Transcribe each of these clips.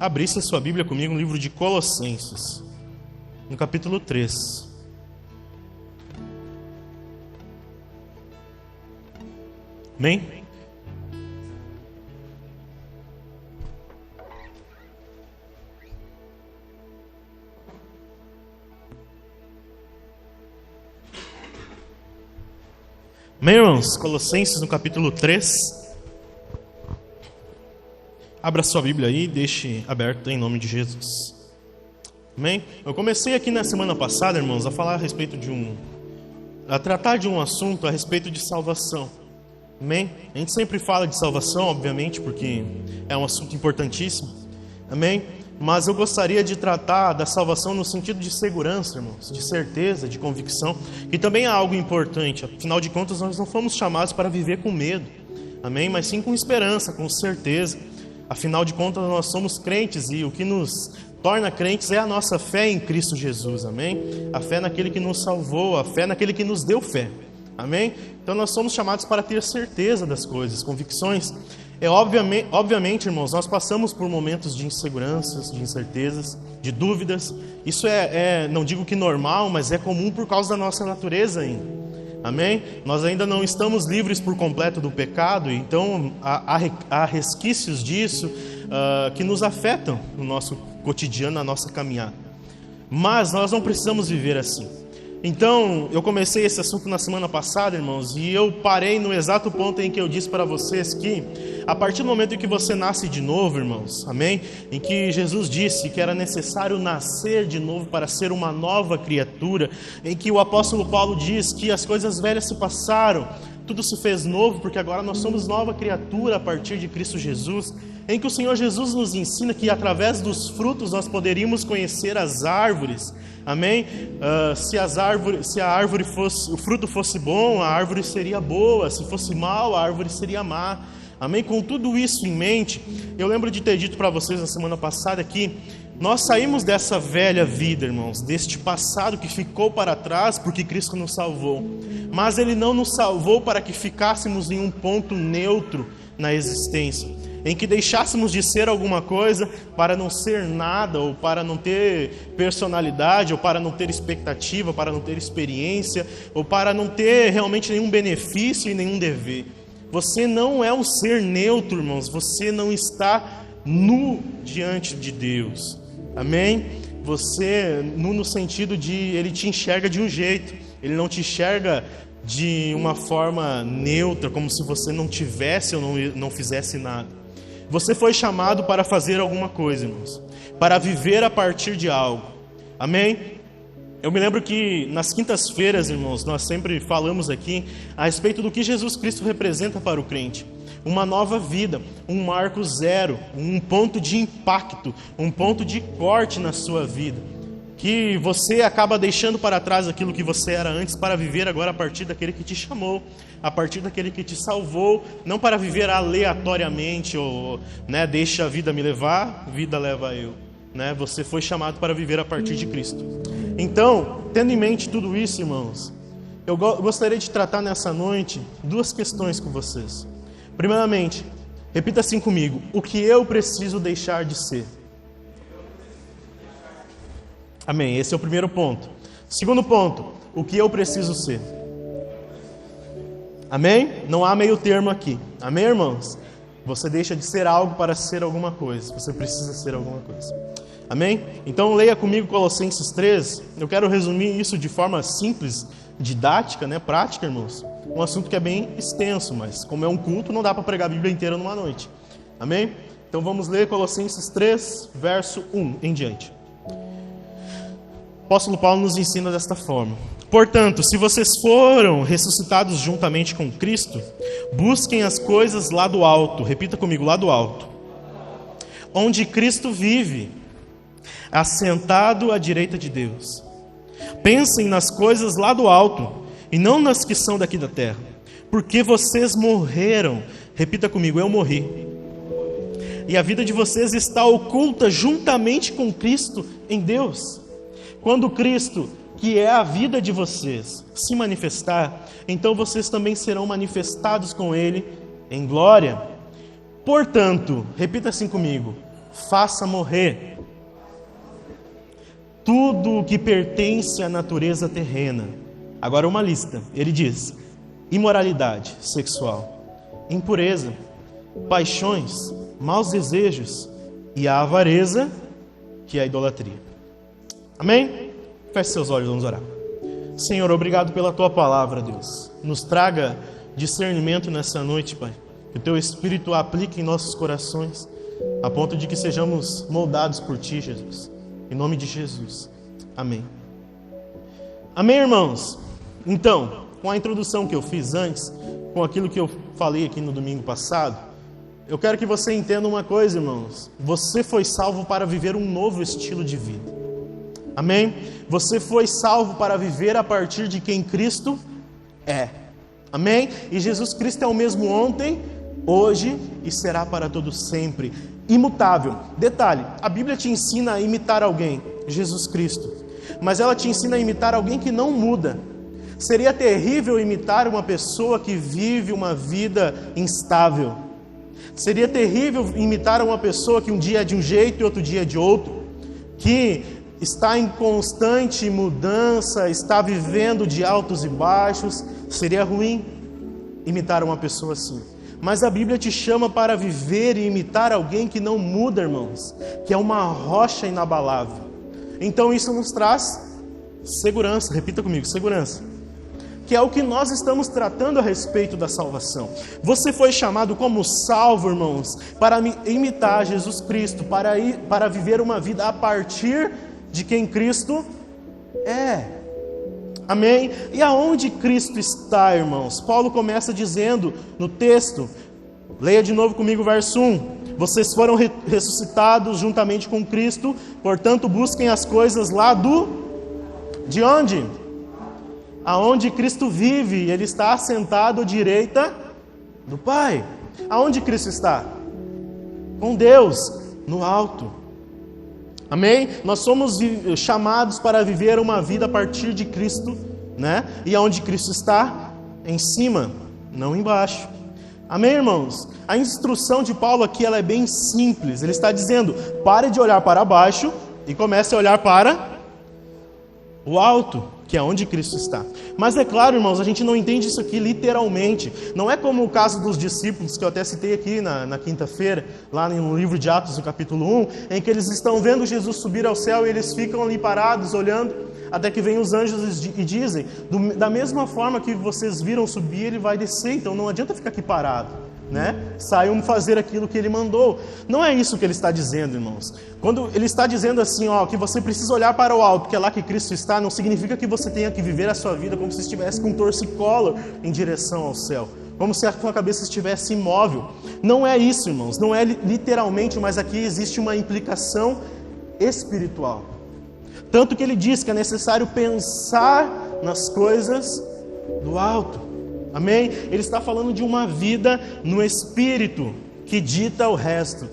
abrisse a sua Bíblia comigo no livro de Colossenses, no capítulo 3. Amém? Amém, irmãos? Colossenses no capítulo 3. Abra sua Bíblia aí e deixe aberto em nome de Jesus. Amém? Eu comecei aqui na semana passada, irmãos, a falar a respeito a tratar de um assunto a respeito de salvação. Amém? A gente sempre fala de salvação, obviamente, porque é um assunto importantíssimo. Amém? Mas eu gostaria de tratar da salvação no sentido de segurança, irmãos, de certeza, de convicção, que também é algo importante. Afinal de contas, nós não fomos chamados para viver com medo, amém? Mas sim com esperança, com certeza. Afinal de contas, nós somos crentes e o que nos torna crentes é a nossa fé em Cristo Jesus, amém? A fé naquele que nos salvou, a fé naquele que nos deu fé, amém? Então nós somos chamados para ter certeza das coisas, convicções. Obviamente, irmãos, nós passamos por momentos de inseguranças, de incertezas, de dúvidas. Isso não digo que normal, mas é comum por causa da nossa natureza ainda. Amém? Nós ainda não estamos livres por completo do pecado, então há resquícios disso que nos afetam no nosso cotidiano, na nossa caminhada. Mas nós não precisamos viver assim. Então, eu comecei esse assunto na semana passada, irmãos, e eu parei no exato ponto em que eu disse para vocês que, a partir do momento em que você nasce de novo, irmãos, amém? Em que Jesus disse que era necessário nascer de novo para ser uma nova criatura, em que o apóstolo Paulo diz que as coisas velhas se passaram, tudo se fez novo, porque agora nós somos nova criatura a partir de Cristo Jesus, em que o Senhor Jesus nos ensina que através dos frutos nós poderíamos conhecer as árvores, amém? Se a árvore o fruto fosse bom, a árvore seria boa, se fosse mal, a árvore seria má, amém? Com tudo isso em mente, eu lembro de ter dito para vocês na semana passada que nós saímos dessa velha vida, irmãos, deste passado que ficou para trás porque Cristo nos salvou, mas Ele não nos salvou para que ficássemos em um ponto neutro na existência, em que deixássemos de ser alguma coisa para não ser nada, ou para não ter personalidade, ou para não ter expectativa, para não ter experiência, ou para não ter realmente nenhum benefício e nenhum dever. Você não é um ser neutro, irmãos, você não está nu diante de Deus, amém? Você, nu no sentido de Ele te enxerga de um jeito, Ele não te enxerga de uma forma neutra, como se você não tivesse ou não fizesse nada. Você foi chamado para fazer alguma coisa, irmãos, para viver a partir de algo, amém? Eu me lembro que nas quintas-feiras, irmãos, nós sempre falamos aqui a respeito do que Jesus Cristo representa para o crente. Uma nova vida, um marco zero, um ponto de impacto, um ponto de corte na sua vida. Que você acaba deixando para trás aquilo que você era antes para viver agora a partir daquele que te chamou, a partir daquele que te salvou, não para viver aleatoriamente ou, deixa a vida me levar, vida leva eu. Você foi chamado para viver a partir de Cristo. Então, tendo em mente tudo isso, irmãos, eu gostaria de tratar nessa noite duas questões com vocês. Primeiramente, repita assim comigo: o que eu preciso deixar de ser? Amém, esse é o primeiro ponto. Segundo ponto, o que eu preciso ser? Amém? Não há meio termo aqui. Amém, irmãos? Você deixa de ser algo para ser alguma coisa. Você precisa ser alguma coisa. Amém? Então leia comigo Colossenses 3. Eu quero resumir isso de forma simples, didática, prática, irmãos. Um assunto que é bem extenso, mas como é um culto, não dá para pregar a Bíblia inteira numa noite. Amém? Então vamos ler Colossenses 3, verso 1 em diante. O apóstolo Paulo nos ensina desta forma: portanto, se vocês foram ressuscitados juntamente com Cristo, busquem as coisas lá do alto. Repita comigo: lá do alto, onde Cristo vive, assentado à direita de Deus. Pensem nas coisas lá do alto e não nas que são daqui da terra, porque vocês morreram. Repita comigo: eu morri. E a vida de vocês está oculta juntamente com Cristo em Deus. Quando Cristo, que é a vida de vocês, se manifestar, então vocês também serão manifestados com Ele em glória. Portanto, repita assim comigo: faça morrer tudo o que pertence à natureza terrena. Agora uma lista. Ele diz: imoralidade sexual, impureza, paixões, maus desejos e a avareza, que é a idolatria. Amém? Feche seus olhos, vamos orar. Senhor, obrigado pela Tua palavra, Deus. Nos traga discernimento nessa noite, Pai. Que o Teu Espírito aplique em nossos corações, a ponto de que sejamos moldados por Ti, Jesus. Em nome de Jesus. Amém. Amém, irmãos? Então, com a introdução que eu fiz antes, com aquilo que eu falei aqui no domingo passado, eu quero que você entenda uma coisa, irmãos. Você foi salvo para viver um novo estilo de vida. Amém? Você foi salvo para viver a partir de quem Cristo é. Amém? E Jesus Cristo é o mesmo ontem, hoje e será para todo sempre. Imutável. Detalhe, a Bíblia te ensina a imitar alguém, Jesus Cristo. Mas ela te ensina a imitar alguém que não muda. Seria terrível imitar uma pessoa que vive uma vida instável. Seria terrível imitar uma pessoa que um dia é de um jeito e outro dia é de outro. Que está em constante mudança, está vivendo de altos e baixos. Seria ruim imitar uma pessoa assim. Mas a Bíblia te chama para viver e imitar alguém que não muda, irmãos, que é uma rocha inabalável. Então isso nos traz segurança, repita comigo, segurança. Que é o que nós estamos tratando a respeito da salvação. Você foi chamado como salvo, irmãos, para imitar Jesus Cristo, para viver uma vida a partir de quem Cristo é. Amém? E aonde Cristo está, irmãos? Paulo começa dizendo no texto, leia de novo comigo o verso 1. Vocês foram ressuscitados juntamente com Cristo, portanto busquem as coisas lá de onde? Aonde Cristo vive, Ele está assentado à direita do Pai. Aonde Cristo está? Com Deus, no alto. Amém? Nós somos chamados para viver uma vida a partir de Cristo, né? E aonde Cristo está? Em cima, não embaixo. Amém, irmãos? A instrução de Paulo aqui ela é bem simples. Ele está dizendo, pare de olhar para baixo e comece a olhar para o alto, que é onde Cristo está. Mas é claro, irmãos, a gente não entende isso aqui literalmente. Não é como o caso dos discípulos, que eu até citei aqui na quinta-feira, lá no livro de Atos, no capítulo 1, em que eles estão vendo Jesus subir ao céu e eles ficam ali parados, olhando, até que vêm os anjos e dizem, da mesma forma que vocês viram subir, ele vai descer, então não adianta ficar aqui parado. Né? Saiam fazer aquilo que ele mandou. Não é isso que ele está dizendo, irmãos. Quando ele está dizendo assim, que você precisa olhar para o alto, que é lá que Cristo está, não significa que você tenha que viver a sua vida como se estivesse com um torcicolo em direção ao céu, como se a sua cabeça estivesse imóvel. Não é isso, irmãos. Não é literalmente, mas aqui existe uma implicação espiritual. Tanto que ele diz que é necessário pensar nas coisas do alto. Amém? Ele está falando de uma vida no Espírito que dita o resto.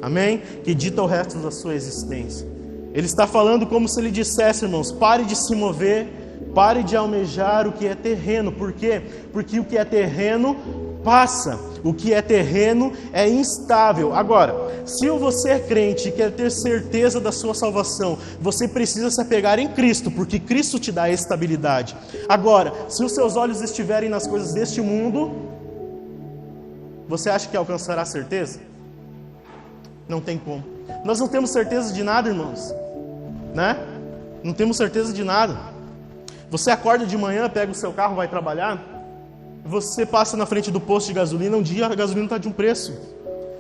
Amém? Que dita o resto da sua existência. Ele está falando como se ele dissesse, irmãos, pare de se mover, pare de almejar o que é terreno. Por quê? Porque o que é terreno passa. O que é terreno é instável. Agora, se você é crente e quer ter certeza da sua salvação, você precisa se apegar em Cristo, porque Cristo te dá estabilidade. Agora, se os seus olhos estiverem nas coisas deste mundo, você acha que alcançará certeza? Não tem como. Nós não temos certeza de nada, irmãos, né? Não temos certeza de nada. Você acorda de manhã, pega o seu carro, vai trabalhar. Você passa na frente do posto de gasolina, um dia a gasolina está de um preço.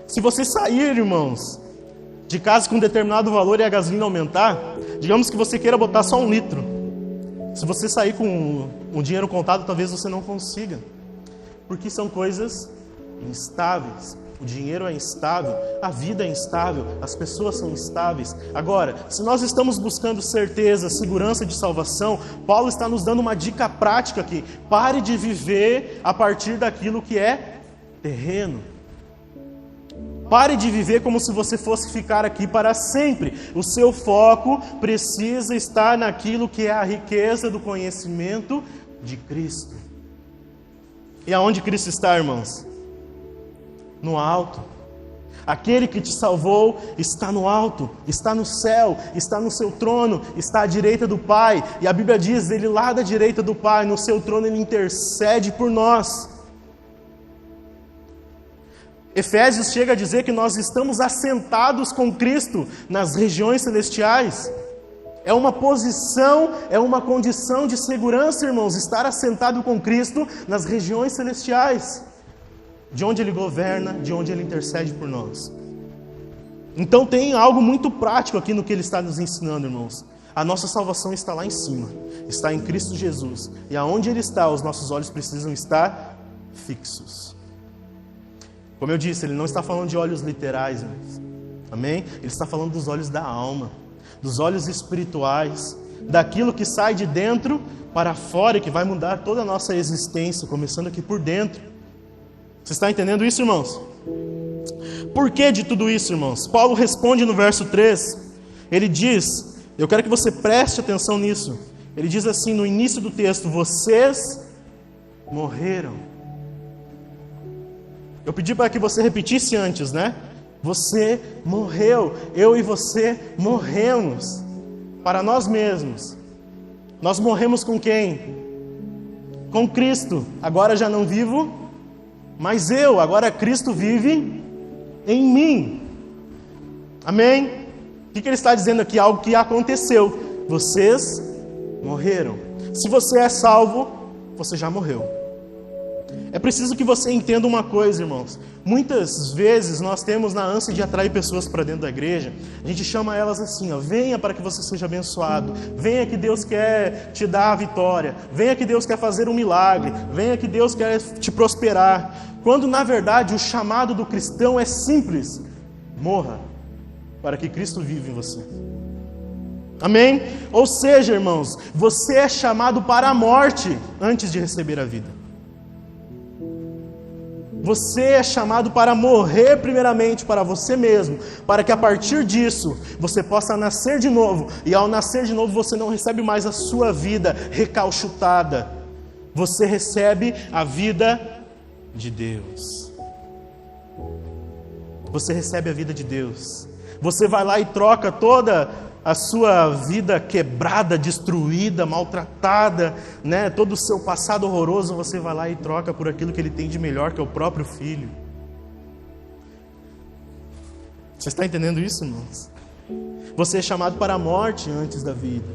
Se você sair, irmãos, de casa com um determinado valor e a gasolina aumentar, digamos que você queira botar só 1 litro. Se você sair com o dinheiro contado, talvez você não consiga. Porque são coisas instáveis. O dinheiro é instável, a vida é instável, as pessoas são instáveis. Agora, se nós estamos buscando certeza, segurança de salvação, Paulo está nos dando uma dica prática aqui. Pare de viver a partir daquilo que é terreno. Pare de viver como se você fosse ficar aqui para sempre. O seu foco precisa estar naquilo que é a riqueza do conhecimento de Cristo. E aonde Cristo está, irmãos? No alto. Aquele que te salvou está no alto, está no céu, está no seu trono, está à direita do Pai. E a Bíblia diz, ele lá da direita do Pai, no seu trono, ele intercede por nós. Efésios chega a dizer que nós estamos assentados com Cristo nas regiões celestiais. É uma posição, é uma condição de segurança, irmãos, estar assentado com Cristo nas regiões celestiais, de onde Ele governa, de onde Ele intercede por nós. Então tem algo muito prático aqui no que Ele está nos ensinando, irmãos. A nossa salvação está lá em cima, está em Cristo Jesus. E aonde Ele está, os nossos olhos precisam estar fixos. Como eu disse, Ele não está falando de olhos literais, irmãos. Amém? Ele está falando dos olhos da alma, dos olhos espirituais, daquilo que sai de dentro para fora e que vai mudar toda a nossa existência, começando aqui por dentro. Você está entendendo isso, irmãos? Por que de tudo isso, irmãos? Paulo responde no verso 3, ele diz, eu quero que você preste atenção nisso, ele diz assim no início do texto, vocês morreram. Eu pedi para que você repetisse antes, né? Você morreu, eu e você morremos para nós mesmos. Nós morremos com quem? Com Cristo. Agora já não vivo, mas eu, agora Cristo vive em mim. Amém? O que ele está dizendo aqui? Algo que aconteceu. Vocês morreram. Se você é salvo, você já morreu. É preciso que você entenda uma coisa, irmãos. Muitas vezes nós temos na ânsia de atrair pessoas para dentro da igreja, a gente chama elas assim, ó, venha para que você seja abençoado, venha que Deus quer te dar a vitória, venha que Deus quer fazer um milagre, venha que Deus quer te prosperar. Quando na verdade o chamado do cristão é simples, morra, para que Cristo viva em você. Amém? Ou seja, irmãos, você é chamado para a morte antes de receber a vida. Você é chamado para morrer primeiramente para você mesmo, para que a partir disso você possa nascer de novo. E ao nascer de novo você não recebe mais a sua vida recalchutada. Você recebe a vida de Deus. Você recebe a vida de Deus. Você vai lá e troca toda a sua vida quebrada, destruída, maltratada, né? Todo o seu passado horroroso, você vai lá e troca por aquilo que Ele tem de melhor, que é o próprio Filho. Você está entendendo isso, irmãos? Você é chamado para a morte antes da vida.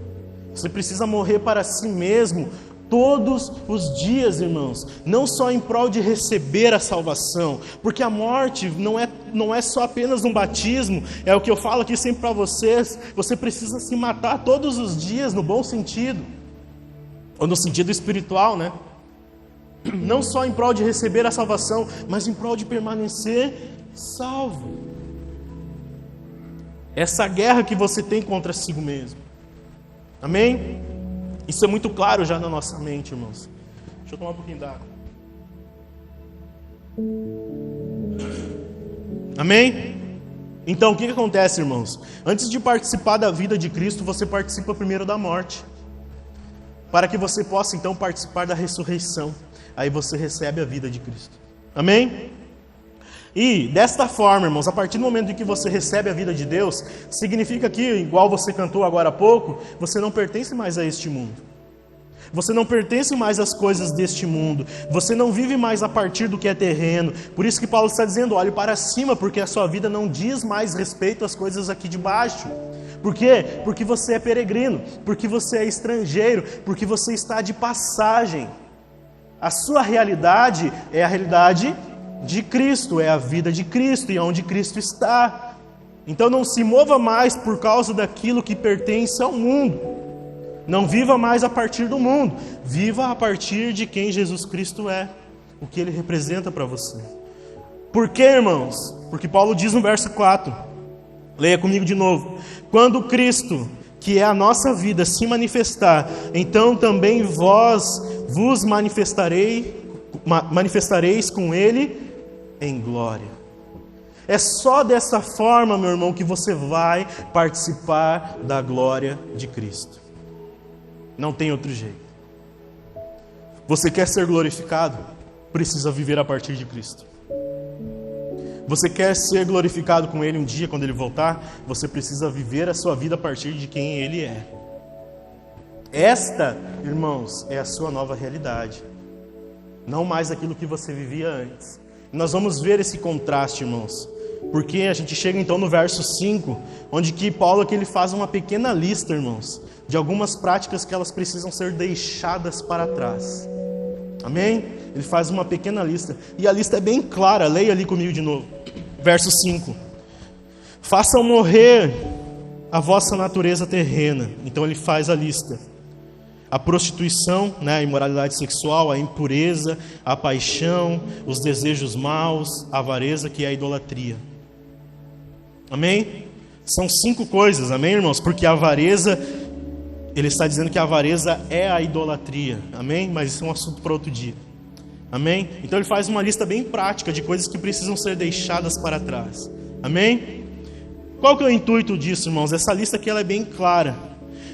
Você precisa morrer para si mesmo todos os dias, irmãos, não só em prol de receber a salvação, porque a morte não é só apenas um batismo, é o que eu falo aqui sempre para vocês, você precisa se matar todos os dias, no bom sentido, ou no sentido espiritual, né? Não só em prol de receber a salvação, mas em prol de permanecer salvo. Essa guerra que você tem contra si mesmo. Amém? Isso é muito claro já na nossa mente, irmãos. Deixa eu tomar um pouquinho d'água. Amém? Então, o que acontece, irmãos? Antes de participar da vida de Cristo, você participa primeiro da morte. Para que você possa, então, participar da ressurreição. Aí você recebe a vida de Cristo. Amém? E, desta forma, irmãos, a partir do momento em que você recebe a vida de Deus, significa que, igual você cantou agora há pouco, você não pertence mais a este mundo. Você não pertence mais às coisas deste mundo. Você não vive mais a partir do que é terreno. Por isso que Paulo está dizendo, olhe para cima, porque a sua vida não diz mais respeito às coisas aqui de baixo. Por quê? Porque você é peregrino, porque você é estrangeiro, porque você está de passagem. A sua realidade é a realidade de Cristo, é a vida de Cristo e onde Cristo está. Então não se mova mais por causa daquilo que pertence ao mundo. Não viva mais a partir do mundo. Viva a partir de quem Jesus Cristo é, o que Ele representa para você. Por quê, irmãos? Porque Paulo diz no verso 4, leia comigo de novo: quando Cristo, que é a nossa vida, se manifestar, então também vós vos manifestareis com Ele em glória. É só dessa forma, meu irmão, que você vai participar da glória de Cristo. Não tem outro jeito. Você quer ser glorificado? Precisa viver a partir de Cristo. Você quer ser glorificado com Ele um dia, quando Ele voltar? Você precisa viver a sua vida a partir de quem Ele é. Esta, irmãos, é a sua nova realidade. Não mais aquilo que você vivia antes. E nós vamos ver esse contraste, irmãos. Porque a gente chega então no verso 5, onde que Paulo aqui, ele faz uma pequena lista, irmãos, de algumas práticas que elas precisam ser deixadas para trás. Amém? Ele faz uma pequena lista. E a lista é bem clara, leia ali comigo de novo. Verso 5. Façam morrer a vossa natureza terrena. Então ele faz a lista. A prostituição, né, a imoralidade sexual, a impureza, a paixão, os desejos maus, a avareza, que é a idolatria. Amém? São 5 coisas, amém, irmãos? Porque a avareza, ele está dizendo que a avareza é a idolatria, amém? Mas isso é um assunto para outro dia, amém? Então ele faz uma lista bem prática de coisas que precisam ser deixadas para trás, amém? Qual que é o intuito disso, irmãos? Essa lista aqui ela é bem clara,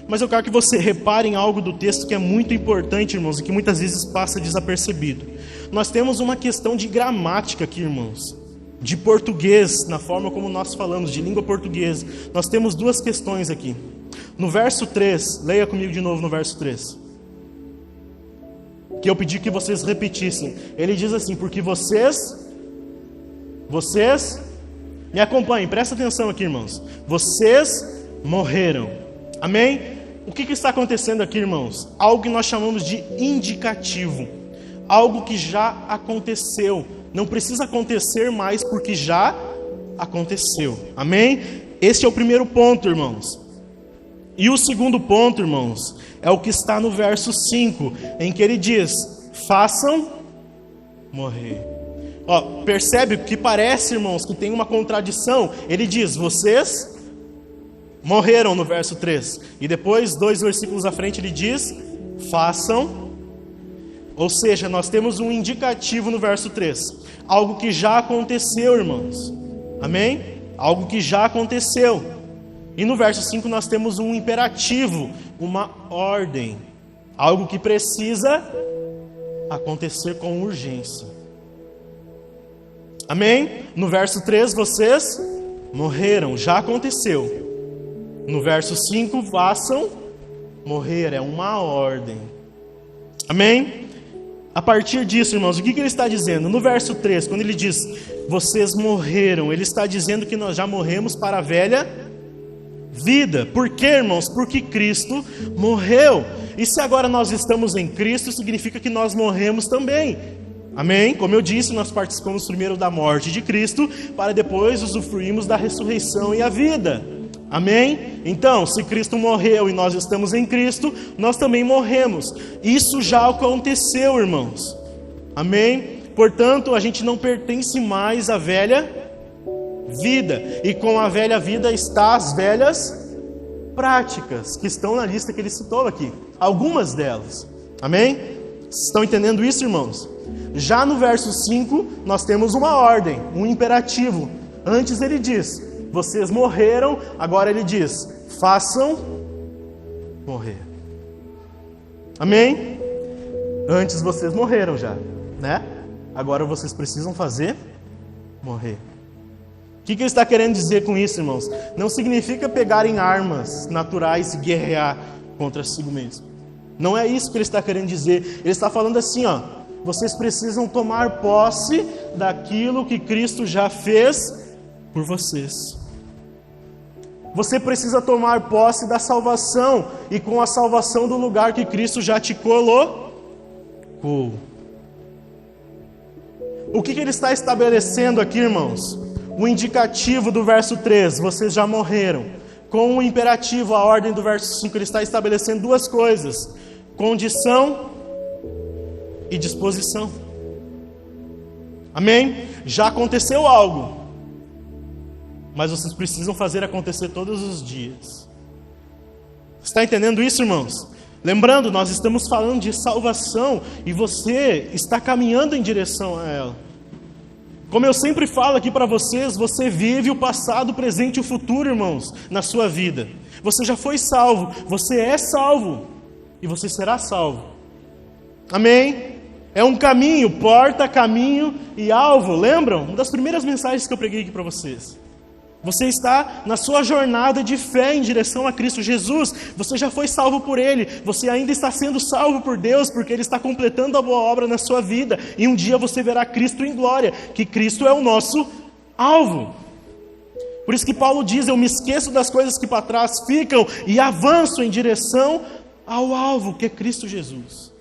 mas eu quero que você repare em algo do texto que é muito importante, irmãos, e que muitas vezes passa desapercebido. Nós temos uma questão de gramática aqui, irmãos, de português, na forma como nós falamos, de língua portuguesa. Nós temos 2 questões aqui. No verso 3, leia comigo de novo no verso 3, que eu pedi que vocês repetissem. Ele diz assim: porque vocês me acompanhem, presta atenção aqui, irmãos. Vocês morreram. Amém? O que está acontecendo aqui, irmãos? Algo que nós chamamos de indicativo. Algo que já aconteceu. Não precisa acontecer mais porque já aconteceu. Amém? Este é o primeiro ponto, irmãos. E o segundo ponto, irmãos, é o que está no verso 5, em que ele diz: façam morrer. Ó, percebe que parece, irmãos, que tem uma contradição. Ele diz: vocês morreram, no verso 3. E depois, 2 versículos à frente, ele diz: façam. Ou seja, nós temos um indicativo no verso 3. Algo que já aconteceu, irmãos. Amém? Algo que já aconteceu. E no verso 5 nós temos um imperativo, uma ordem. Algo que precisa acontecer com urgência. Amém? No verso 3, vocês morreram, já aconteceu. No verso 5, façam morrer, é uma ordem. Amém? A partir disso, irmãos, o que ele está dizendo? No verso 3, quando ele diz: vocês morreram, ele está dizendo que nós já morremos para a velha vida. Por quê, irmãos? Porque Cristo morreu. E se agora nós estamos em Cristo, significa que nós morremos também. Amém? Como eu disse, nós participamos primeiro da morte de Cristo, para depois usufruirmos da ressurreição e a vida. Amém? Então, se Cristo morreu e nós estamos em Cristo, nós também morremos. Isso já aconteceu, irmãos. Amém? Portanto, a gente não pertence mais à velha vida. E com a velha vida está as velhas práticas, que estão na lista que ele citou aqui. Algumas delas. Amém? Estão entendendo isso, irmãos? Já no verso 5, nós temos uma ordem, um imperativo. Antes ele diz: vocês morreram, agora ele diz: façam morrer. Amém? Antes vocês morreram já, né? Agora vocês precisam fazer morrer. O que ele está querendo dizer com isso, irmãos? Não significa pegarem armas naturais e guerrear contra si mesmo. Não é isso que ele está querendo dizer. Ele está falando assim, ó: vocês precisam tomar posse daquilo que Cristo já fez por vocês. Você precisa tomar posse da salvação, e com a salvação do lugar que Cristo já te colocou. O que ele está estabelecendo aqui, irmãos? O indicativo do verso 3, vocês já morreram. Com o imperativo, a ordem do verso 5, ele está estabelecendo 2 coisas: condição e disposição. Amém? Já aconteceu algo, mas vocês precisam fazer acontecer todos os dias. Está entendendo isso, irmãos? Lembrando, nós estamos falando de salvação e você está caminhando em direção a ela. Como eu sempre falo aqui para vocês, você vive o passado, o presente e o futuro, irmãos, na sua vida. Você já foi salvo, você é salvo e você será salvo. Amém? É um caminho, porta, caminho e alvo. Lembram? Uma das primeiras mensagens que eu preguei aqui para vocês. Você está na sua jornada de fé em direção a Cristo Jesus. Você já foi salvo por Ele. Você ainda está sendo salvo por Deus, porque Ele está completando a boa obra na sua vida. E um dia você verá Cristo em glória, que Cristo é o nosso alvo. Por isso que Paulo diz, eu me esqueço das coisas que para trás ficam e avanço em direção ao alvo, que é Cristo Jesus.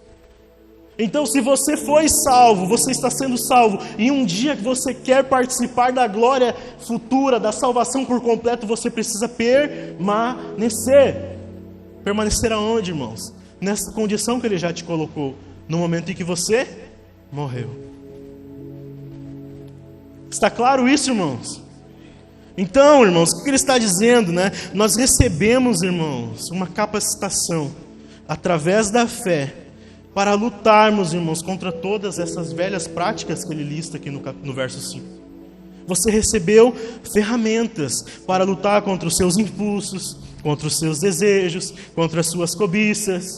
Então, se você foi salvo, você está sendo salvo, e um dia que você quer participar da glória futura, da salvação por completo, você precisa permanecer. Permanecer aonde, irmãos? Nessa condição que Ele já te colocou, no momento em que você morreu. Está claro isso, irmãos? Então, irmãos, o que Ele está dizendo, né? Nós recebemos, irmãos, uma capacitação, através da fé, para lutarmos, irmãos, contra todas essas velhas práticas que ele lista aqui no verso 5. Você recebeu ferramentas para lutar contra os seus impulsos, contra os seus desejos, contra as suas cobiças.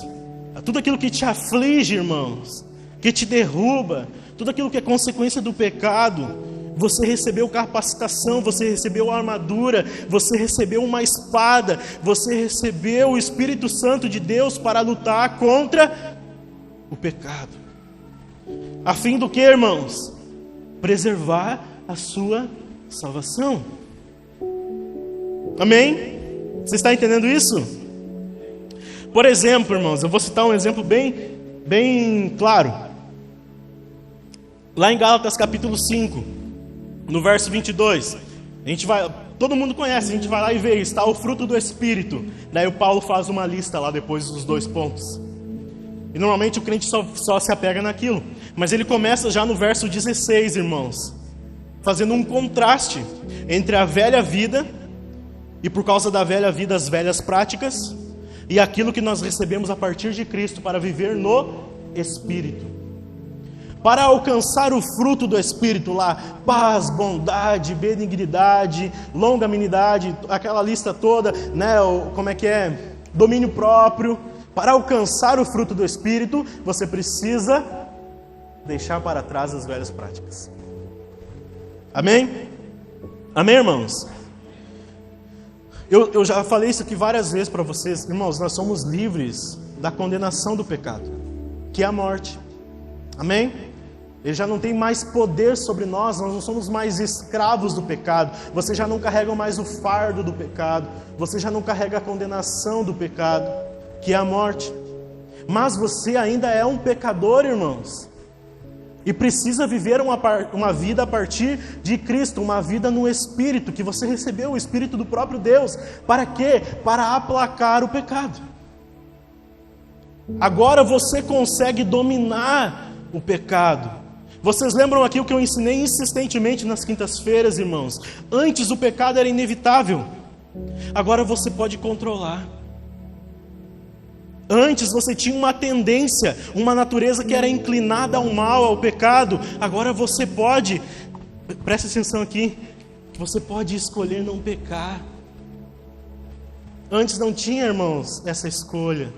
Tudo aquilo que te aflige, irmãos, que te derruba, tudo aquilo que é consequência do pecado. Você recebeu capacitação, você recebeu armadura, você recebeu uma espada, você recebeu o Espírito Santo de Deus para lutar contra o pecado. A fim do que, irmãos? Preservar a sua salvação. Amém? Você está entendendo isso? Por exemplo, irmãos, eu vou citar um exemplo bem claro. Lá em Gálatas capítulo 5, no verso 22, todo mundo conhece, a gente vai lá e vê, está o fruto do Espírito. Daí o Paulo faz uma lista lá depois dos 2 pontos. E normalmente o crente só se apega naquilo. Mas ele começa já no verso 16, irmãos, fazendo um contraste entre a velha vida, e por causa da velha vida as velhas práticas, e aquilo que nós recebemos a partir de Cristo para viver no Espírito. Para alcançar o fruto do Espírito lá, paz, bondade, benignidade, longanimidade, aquela lista toda, né? Domínio próprio. Para alcançar o fruto do Espírito, você precisa deixar para trás as velhas práticas. Amém? Amém, irmãos? Eu já falei isso aqui várias vezes para vocês. Irmãos, nós somos livres da condenação do pecado, que é a morte. Amém? Ele já não tem mais poder sobre nós não somos mais escravos do pecado. Você já não carrega mais o fardo do pecado. Você já não carrega a condenação do pecado, que é a morte. Mas você ainda é um pecador, irmãos, e precisa viver uma vida a partir de Cristo, uma vida no Espírito, que você recebeu o Espírito do próprio Deus. Para quê? Para aplacar o pecado. Agora você consegue dominar o pecado. Vocês lembram aqui o que eu ensinei insistentemente nas quintas-feiras, irmãos? Antes o pecado era inevitável, agora você pode controlar. Antes você tinha uma tendência, uma natureza que era inclinada ao mal, ao pecado. Agora você pode, preste atenção aqui, você pode escolher não pecar. Antes não tinha, irmãos, essa escolha.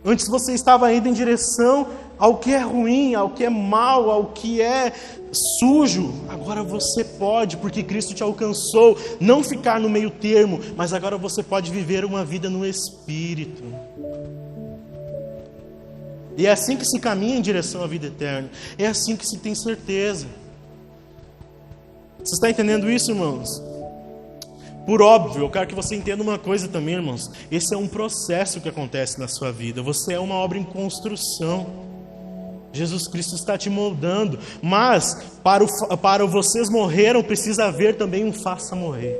Antes você estava indo em direção ao que é ruim, ao que é mal, ao que é sujo. Agora você pode, porque Cristo te alcançou, não ficar no meio termo, mas agora você pode viver uma vida no Espírito. E é assim que se caminha em direção à vida eterna. É assim que se tem certeza. Você está entendendo isso, irmãos? Por óbvio, eu quero que você entenda uma coisa também, irmãos. Esse é um processo que acontece na sua vida. Você é uma obra em construção. Jesus Cristo está te moldando. Mas, para vocês morreram, precisa haver também um faça morrer.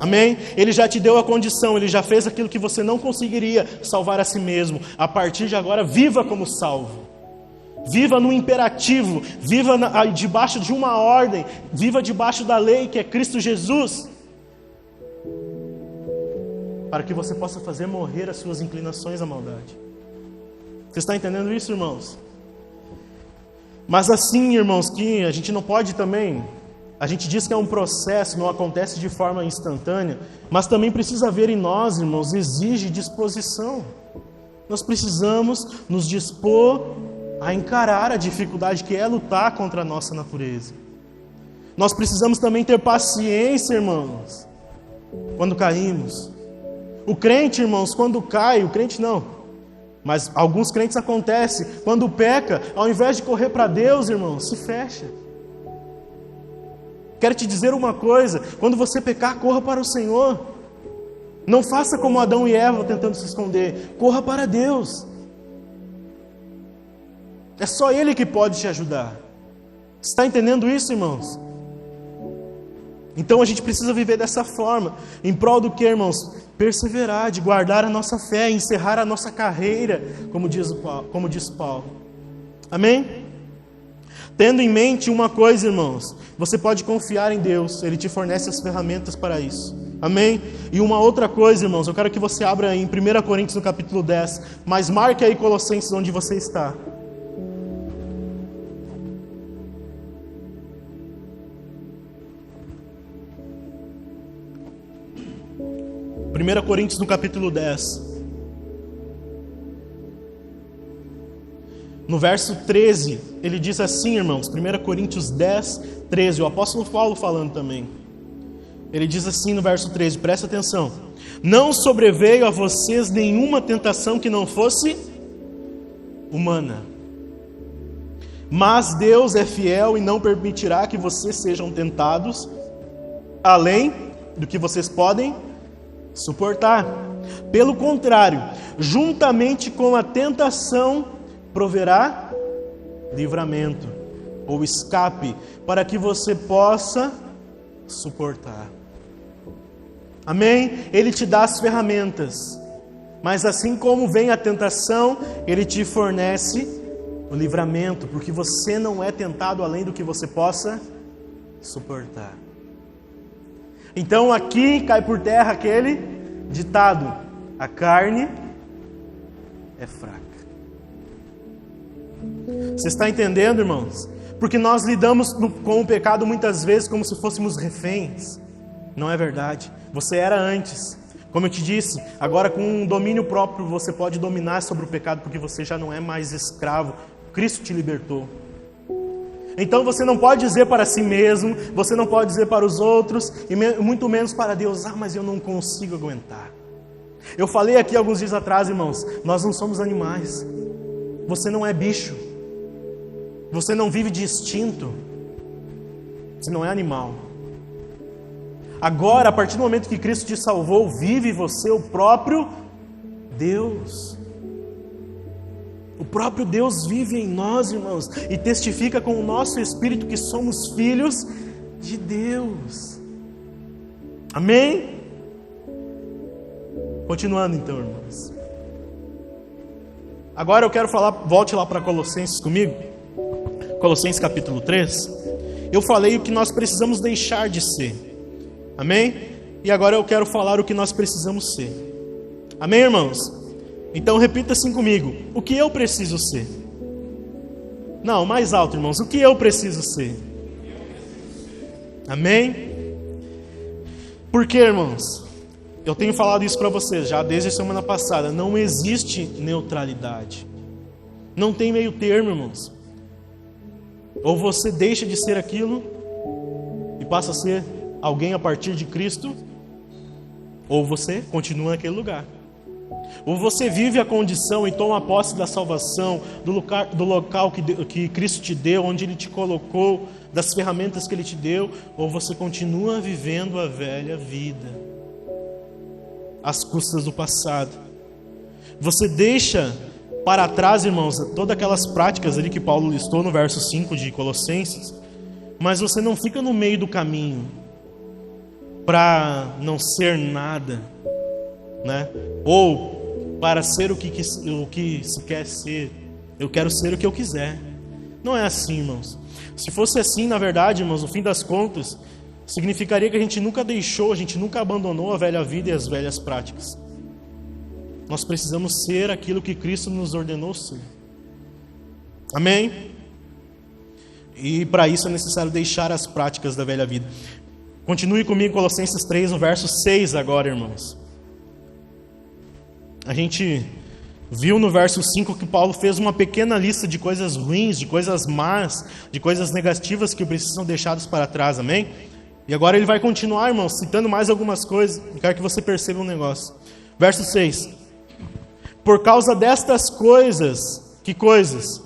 Amém? Ele já te deu a condição, Ele já fez aquilo que você não conseguiria salvar a si mesmo. A partir de agora, viva como salvo. Viva no imperativo, viva debaixo de uma ordem, viva debaixo da lei que é Cristo Jesus. Para que você possa fazer morrer as suas inclinações à maldade. Você está entendendo isso, irmãos? Mas assim, irmãos, que a gente não pode também... A gente diz que é um processo, não acontece de forma instantânea, mas também precisa haver em nós, irmãos, exige disposição. Nós precisamos nos dispor a encarar a dificuldade que é lutar contra a nossa natureza. Nós precisamos também ter paciência, irmãos, quando caímos. O crente, irmãos, quando cai, o crente não, mas alguns crentes acontece, quando peca, ao invés de correr para Deus, irmãos, se fecha. Quero te dizer uma coisa, quando você pecar, corra para o Senhor. Não faça como Adão e Eva tentando se esconder, corra para Deus. É só Ele que pode te ajudar. Está entendendo isso, irmãos? Então a gente precisa viver dessa forma, em prol do que, irmãos? Perseverar, de guardar a nossa fé, encerrar a nossa carreira, como diz Paulo. Amém? Tendo em mente uma coisa, irmãos, você pode confiar em Deus, Ele te fornece as ferramentas para isso. Amém? E uma outra coisa, irmãos, eu quero que você abra aí em 1 Coríntios no capítulo 10, mas marque aí Colossenses onde você está. 1 Coríntios no capítulo 10. No verso 13, ele diz assim, irmãos, 1 Coríntios 10, 13, o apóstolo Paulo falando também. Ele diz assim no verso 13, presta atenção. Não sobreveio a vocês nenhuma tentação que não fosse humana. Mas Deus é fiel e não permitirá que vocês sejam tentados além do que vocês podem suportar. Pelo contrário, juntamente com a tentação, proverá livramento ou escape para que você possa suportar. Amém? Ele te dá as ferramentas, mas assim como vem a tentação, Ele te fornece o livramento, porque você não é tentado além do que você possa suportar. Então aqui cai por terra aquele ditado: a carne é fraca. Você está entendendo, irmãos? Porque nós lidamos com o pecado muitas vezes como se fôssemos reféns. Não é verdade. Você era antes. Como eu te disse, agora com um domínio próprio você pode dominar sobre o pecado, porque você já não é mais escravo. Cristo te libertou. Então você não pode dizer para si mesmo, você não pode dizer para os outros, e muito menos para Deus: ah, mas eu não consigo aguentar. Eu falei aqui alguns dias atrás, irmãos, nós não somos animais. Você não é bicho. Você não vive de instinto. Você não é animal. Agora, a partir do momento que Cristo te salvou, vive você o próprio Deus. O próprio Deus vive em nós, irmãos, e testifica com o nosso espírito que somos filhos de Deus. Amém? Continuando então, irmãos. Agora eu quero falar, volte lá para Colossenses comigo. Colossenses capítulo 3. Eu falei o que nós precisamos deixar de ser. Amém? E agora eu quero falar o que nós precisamos ser. Amém, irmãos? Então repita assim comigo: o que eu preciso ser? Não, mais alto, irmãos: o que eu preciso ser? Amém? Por quê, irmãos? Eu tenho falado isso para vocês já desde a semana passada. Não existe neutralidade. Não tem meio termo, irmãos. Ou você deixa de ser aquilo e passa a ser alguém a partir de Cristo, ou você continua naquele lugar. Ou você vive a condição e toma posse da salvação, do local que Cristo te deu, onde Ele te colocou, das ferramentas que Ele te deu, ou você continua vivendo a velha vida, às custas do passado. Você deixa para trás, irmãos, todas aquelas práticas ali que Paulo listou no verso 5 de Colossenses, mas você não fica no meio do caminho para não ser nada, né? Ou para ser o que se quer ser. Eu quero ser o que eu quiser. Não é assim, irmãos. Se fosse assim, na verdade, irmãos, no fim das contas, significaria que a gente nunca deixou, a gente nunca abandonou a velha vida e as velhas práticas. Nós precisamos ser aquilo que Cristo nos ordenou ser. Amém? E para isso é necessário deixar as práticas da velha vida. Continue comigo em Colossenses 3, no verso 6 agora, irmãos. A gente Viu no verso 5 que Paulo fez uma pequena lista de coisas ruins, de coisas más, de coisas negativas que precisam deixadas para trás, amém? E agora ele vai continuar, irmãos, citando mais algumas coisas. Eu quero que você perceba um negócio. Verso 6. Por causa destas coisas, que coisas?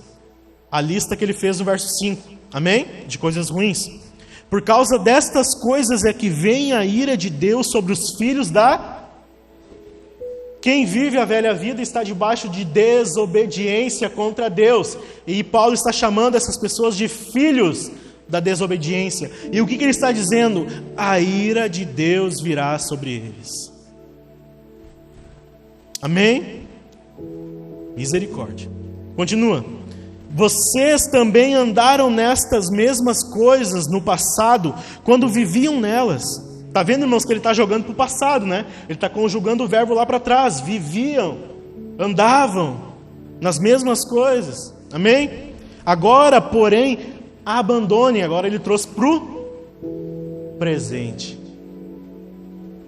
A lista que ele fez no verso 5, amém? De coisas ruins. Por causa destas coisas é que vem a ira de Deus sobre os filhos da... Quem vive a velha vida está debaixo de desobediência contra Deus. E Paulo está chamando essas pessoas de filhos da desobediência. E o que ele está dizendo? A ira de Deus virá sobre eles. Amém? Misericórdia. Continua. Vocês também andaram nestas mesmas coisas no passado, quando viviam nelas. Está vendo, irmãos, que ele está jogando para o passado, né? Ele está conjugando o verbo lá para trás. Viviam, andavam nas mesmas coisas. Amém? Agora, porém, abandone. Agora ele trouxe para o presente.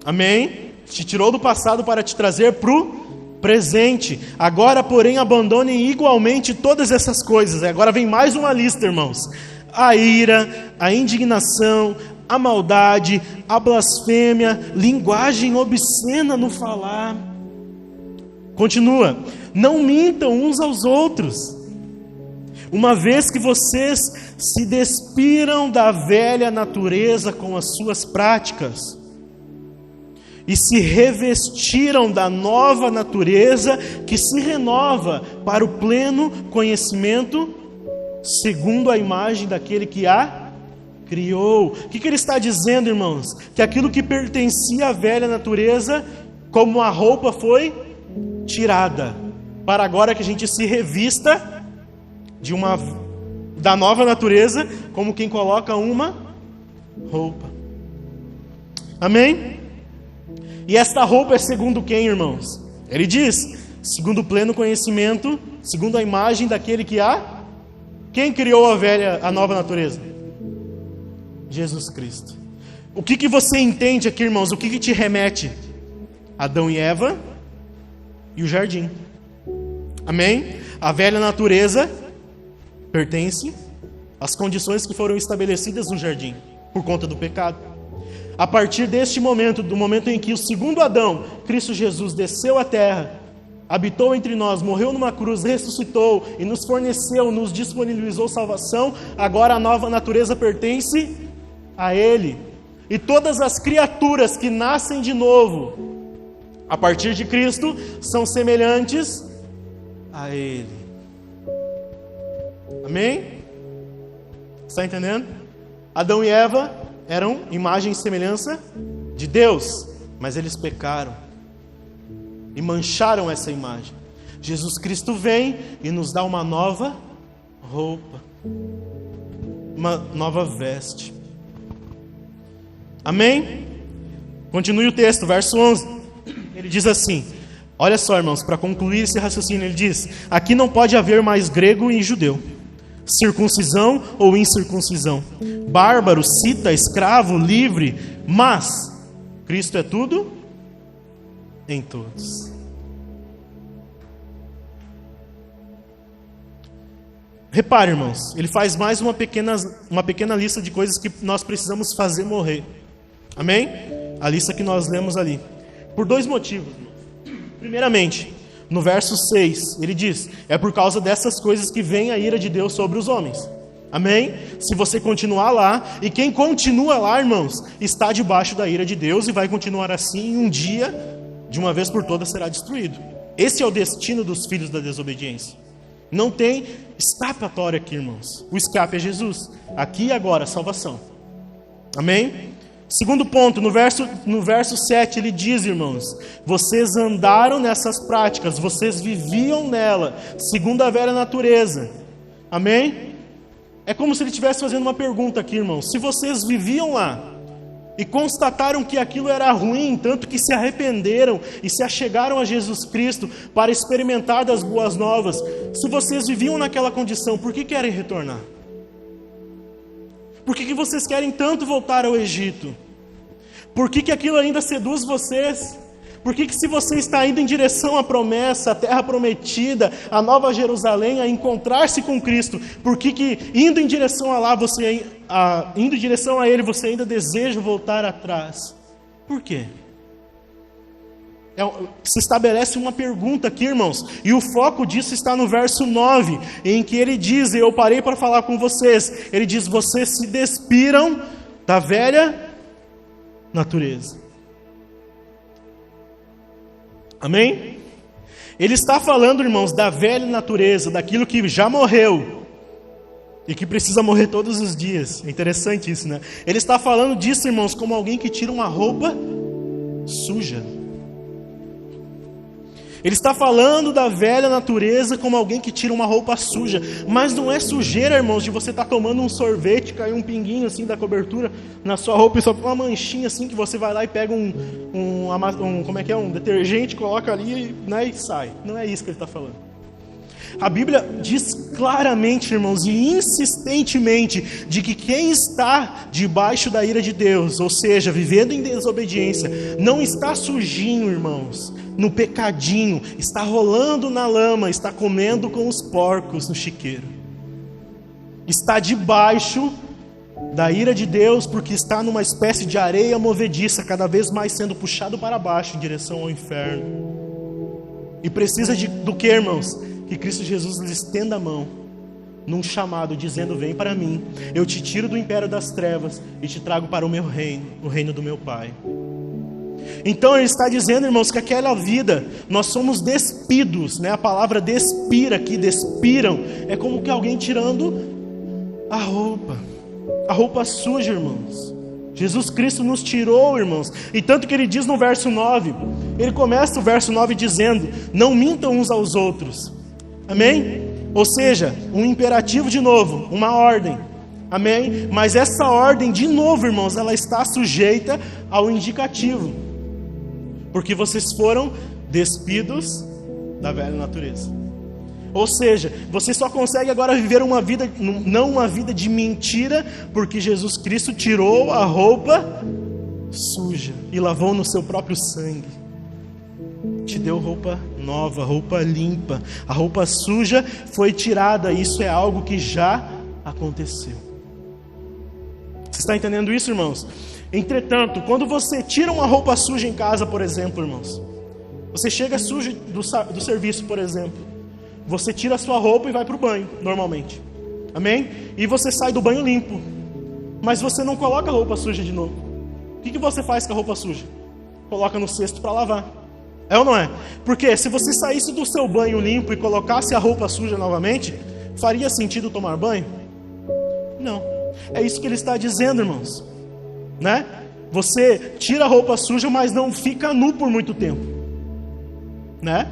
Amém? Te tirou do passado para te trazer para o presente. Agora, porém, abandonem igualmente todas essas coisas. Agora vem mais uma lista, irmãos. A ira, a indignação, a maldade, a blasfêmia, linguagem obscena no falar. Continua. Não mintam uns aos outros, uma vez que vocês se despiram da velha natureza com as suas práticas e se revestiram da nova natureza que se renova para o pleno conhecimento segundo a imagem daquele que a criou. O que ele está dizendo, irmãos? Que aquilo que pertencia à velha natureza, como a roupa foi tirada, para agora que a gente se revista da nova natureza, como quem coloca uma roupa. Amém? E esta roupa é segundo quem, irmãos? Ele diz, segundo o pleno conhecimento, segundo a imagem daquele que a... Quem criou a nova natureza? Jesus Cristo. O que você entende aqui, irmãos? O que te remete? Adão e Eva e o jardim. Amém? A velha natureza pertence às condições que foram estabelecidas no jardim, por conta do pecado. A partir deste momento, do momento em que o segundo Adão, Cristo Jesus, desceu à terra, habitou entre nós, morreu numa cruz, ressuscitou e nos forneceu, nos disponibilizou salvação, agora a nova natureza pertence a Ele. E todas as criaturas que nascem de novo, a partir de Cristo, são semelhantes a Ele. Amém? Está entendendo? Adão e Eva eram imagem e semelhança de Deus, mas eles pecaram e mancharam essa imagem. Jesus Cristo vem e nos dá uma nova roupa, uma nova veste. Amém? Continue o texto, verso 11. Ele diz assim, olha só, irmãos, para concluir esse raciocínio, ele diz: aqui não pode haver mais grego e judeu, circuncisão ou incircuncisão, bárbaro, cita, escravo, livre, mas Cristo é tudo em todos. Repare, irmãos, ele faz mais uma pequena lista de coisas que nós precisamos fazer morrer. Amém? A lista que nós lemos ali. Por dois motivos. Primeiramente, no verso 6, ele diz: é por causa dessas coisas que vem a ira de Deus sobre os homens. Amém? Se você continuar lá, e quem continua lá, irmãos, está debaixo da ira de Deus e vai continuar assim, e um dia, de uma vez por todas, será destruído. Esse é o destino dos filhos da desobediência. Não tem escapatória aqui, irmãos. O escape é Jesus. Aqui e agora, salvação. Amém? Segundo ponto, no verso 7 ele diz, irmãos: vocês andaram nessas práticas, vocês viviam nela, segundo a velha natureza. Amém? É como se ele estivesse fazendo uma pergunta aqui, irmãos. Se vocês viviam lá e constataram que aquilo era ruim, tanto que se arrependeram e se achegaram a Jesus Cristo para experimentar das boas novas, se vocês viviam naquela condição, por que querem retornar? Por que vocês querem tanto voltar ao Egito? Por que aquilo ainda seduz vocês? Por que se você está indo em direção à promessa, à terra prometida, à Nova Jerusalém, a encontrar-se com Cristo, por que indo em direção a lá, indo em direção a Ele, você ainda deseja voltar atrás? Por quê? Se estabelece uma pergunta aqui, irmãos, e o foco disso está no verso 9, em que ele diz, e eu parei para falar com vocês, ele diz, vocês se despiram da velha natureza. Amém? Ele está falando, irmãos, da velha natureza, daquilo que já morreu e que precisa morrer todos os dias. É interessante isso, né? Ele está falando disso, irmãos, como alguém que tira uma roupa suja. Ele está falando da velha natureza como alguém que tira uma roupa suja. Mas não é sujeira, irmãos, de você estar tomando um sorvete, cair um pinguinho assim da cobertura na sua roupa e só uma manchinha assim que você vai lá e pega um detergente, coloca ali, né, e sai. Não é isso que ele está falando. A Bíblia diz claramente, irmãos, e insistentemente, de que quem está debaixo da ira de Deus, ou seja, vivendo em desobediência, não está sujinho, irmãos, no pecadinho, está rolando na lama, está comendo com os porcos no chiqueiro. Está debaixo da ira de Deus, porque está numa espécie de areia movediça, cada vez mais sendo puxado para baixo, em direção ao inferno. E precisa do que, irmãos? Que Cristo Jesus lhe estenda a mão, num chamado, dizendo, vem para mim, eu te tiro do império das trevas, e te trago para o meu reino, o reino do meu Pai. Então ele está dizendo, irmãos, que aquela vida, nós somos despidos, né? A palavra despira aqui, despiram, é como que alguém tirando a roupa suja, irmãos. Jesus Cristo nos tirou, irmãos, e tanto que ele diz no verso 9, ele começa o verso 9 dizendo, não mintam uns aos outros, amém? Ou seja, um imperativo de novo, uma ordem, amém? Mas essa ordem, de novo, irmãos, ela está sujeita ao indicativo, porque vocês foram despidos da velha natureza. Ou seja, você só consegue agora viver uma vida, não uma vida de mentira, porque Jesus Cristo tirou a roupa suja e lavou no seu próprio sangue. Te deu roupa nova, roupa limpa. A roupa suja foi tirada, isso é algo que já aconteceu. Você está entendendo isso, irmãos? Entretanto, quando você tira uma roupa suja em casa, por exemplo, irmãos, você chega sujo do serviço, por exemplo, você tira a sua roupa e vai para o banho, normalmente. Amém? E você sai do banho limpo. Mas você não coloca a roupa suja de novo. O que você faz com a roupa suja? Coloca no cesto para lavar. É ou não é? Porque se você saísse do seu banho limpo e colocasse a roupa suja novamente, faria sentido tomar banho? Não. É isso que ele está dizendo, irmãos. Né? Você tira a roupa suja, mas não fica nu por muito tempo. Né?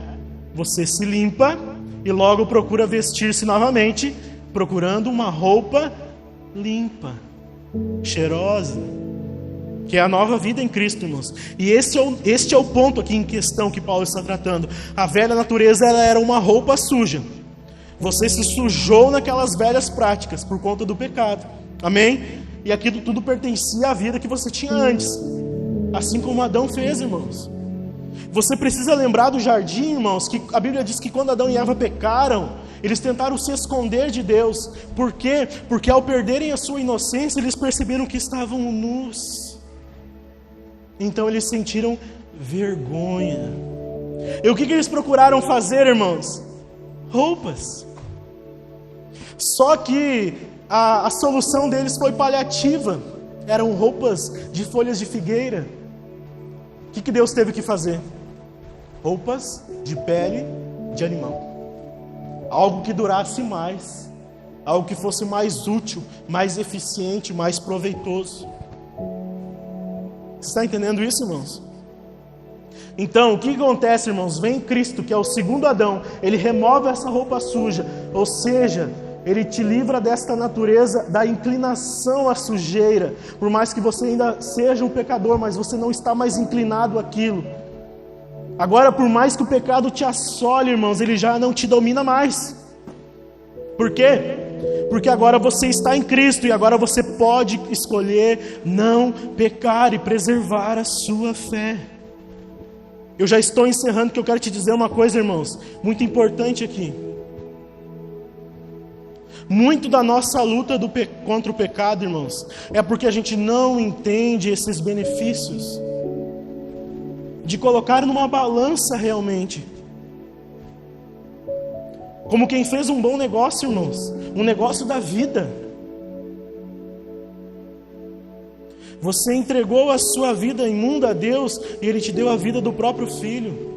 Você se limpa e logo procura vestir-se novamente, procurando uma roupa limpa, cheirosa, que é a nova vida em Cristo, irmãos. E este é o ponto aqui em questão que Paulo está tratando. A velha natureza, ela era uma roupa suja. Você se sujou naquelas velhas práticas por conta do pecado. Amém? E aquilo tudo pertencia à vida que você tinha antes. Assim como Adão fez, irmãos. Você precisa lembrar do jardim, irmãos, que a Bíblia diz que quando Adão e Eva pecaram, eles tentaram se esconder de Deus. Por quê? Porque ao perderem a sua inocência, eles perceberam que estavam nus. Então eles sentiram vergonha. E o que eles procuraram fazer, irmãos? Roupas. Só que a solução deles foi paliativa. Eram roupas de folhas de figueira. O que Deus teve que fazer? Roupas de pele de animal. Algo que durasse mais. Algo que fosse mais útil, mais eficiente, mais proveitoso. Você está entendendo isso, irmãos? Então, o que acontece, irmãos? Vem Cristo, que é o segundo Adão. Ele remove essa roupa suja. Ou seja, Ele te livra desta natureza, da inclinação à sujeira. Por mais que você ainda seja um pecador, mas você não está mais inclinado àquilo. Agora, por mais que o pecado te assole, irmãos, ele já não te domina mais. Por quê? Porque agora você está em Cristo e agora você pode escolher não pecar e preservar a sua fé. Eu já estou encerrando, porque eu quero te dizer uma coisa, irmãos, muito importante aqui. Muito da nossa luta contra o pecado, irmãos, é porque a gente não entende esses benefícios de colocar numa balança realmente. Como quem fez um bom negócio, irmãos, um negócio da vida. Você entregou a sua vida imunda a Deus e Ele te deu a vida do próprio Filho.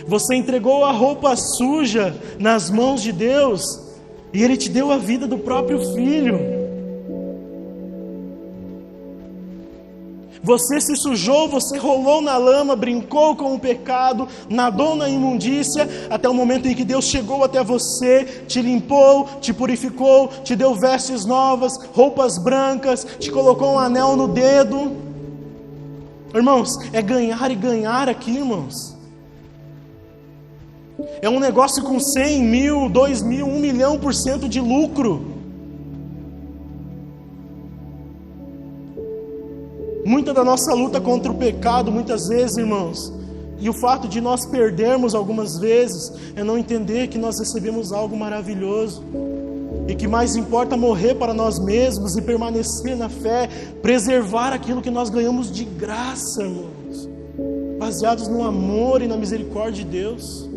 Você entregou a roupa suja nas mãos de Deus e Ele te deu a vida do próprio Filho. Você se sujou, você rolou na lama, brincou com o pecado, nadou na imundícia, até o momento em que Deus chegou até você, te limpou, te purificou, te deu vestes novas, roupas brancas, te colocou um anel no dedo. Irmãos, é ganhar e ganhar aqui, irmãos. É um negócio com 100 mil, 2 mil, 1 milhão% de lucro. Muita da nossa luta contra o pecado, muitas vezes, irmãos, e o fato de nós perdermos algumas vezes, é não entender que nós recebemos algo maravilhoso, e que mais importa morrer para nós mesmos e permanecer na fé, preservar aquilo que nós ganhamos de graça, irmãos, baseados no amor e na misericórdia de Deus.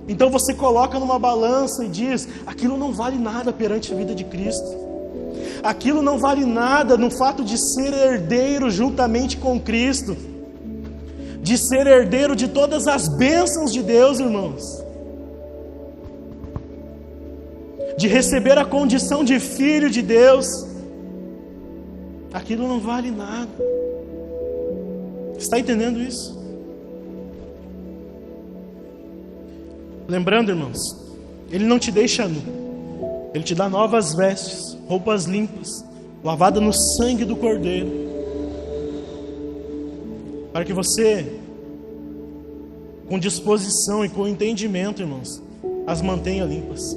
Então você coloca numa balança e diz: aquilo não vale nada perante a vida de Cristo. Aquilo não vale nada no fato de ser herdeiro juntamente com Cristo, de ser herdeiro de todas as bênçãos de Deus, irmãos, de receber a condição de filho de Deus. Aquilo não vale nada. Está entendendo isso? Lembrando, irmãos, Ele não te deixa nu, Ele te dá novas vestes, roupas limpas, lavada no sangue do Cordeiro, para que você, com disposição e com entendimento, irmãos, as mantenha limpas.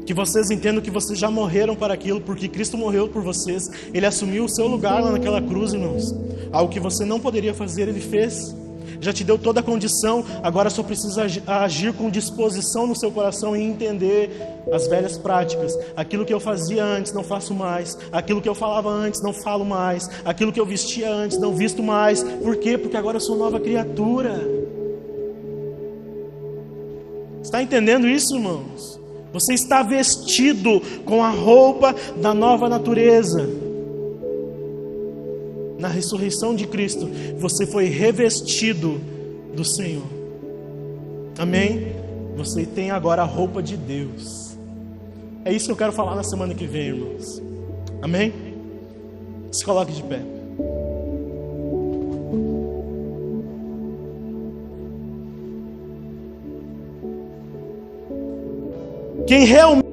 Que vocês entendam que vocês já morreram para aquilo, porque Cristo morreu por vocês. Ele assumiu o seu lugar lá naquela cruz, irmãos. Algo que você não poderia fazer, Ele fez. Já te deu toda a condição, agora só precisa agir com disposição no seu coração e entender as velhas práticas. Aquilo que eu fazia antes, não faço mais. Aquilo que eu falava antes, não falo mais. Aquilo que eu vestia antes, não visto mais. Por quê? Porque agora eu sou nova criatura. Está entendendo isso, irmãos? Você está vestido com a roupa da nova natureza. Na ressurreição de Cristo, você foi revestido do Senhor. Amém? Você tem agora a roupa de Deus. É isso que eu quero falar na semana que vem, irmãos. Amém? Se coloque de pé. Quem realmente